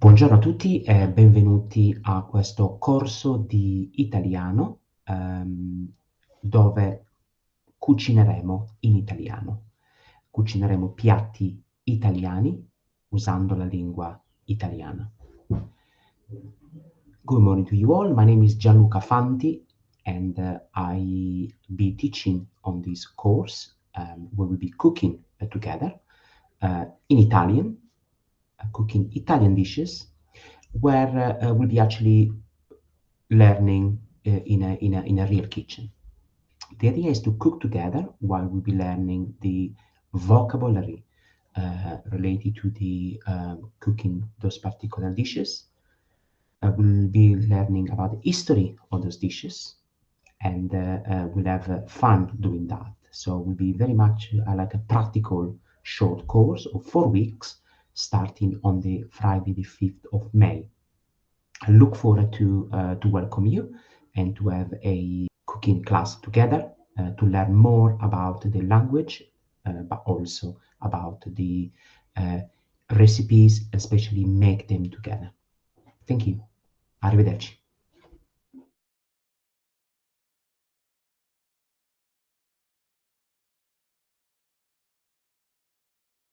Buongiorno a tutti e benvenuti a questo corso di italiano, dove cucineremo in italiano. Cucineremo piatti italiani usando la lingua italiana. Good morning to you all. My name is Gianluca and I be teaching on this course where we'll be cooking together in Italian, cooking Italian dishes, where we'll be actually learning in a real kitchen. The idea is to cook together while we'll be learning the vocabulary related to the cooking those particular dishes. We'll be learning about the history of those dishes, and we'll have fun doing that. So it will be very much like a practical short course of 4 weeks, starting on the Friday, the 5th of May. I look forward to welcome you and to have a cooking class together to learn more about the language, but also about the recipes, especially make them together. Thank you. Arrivederci.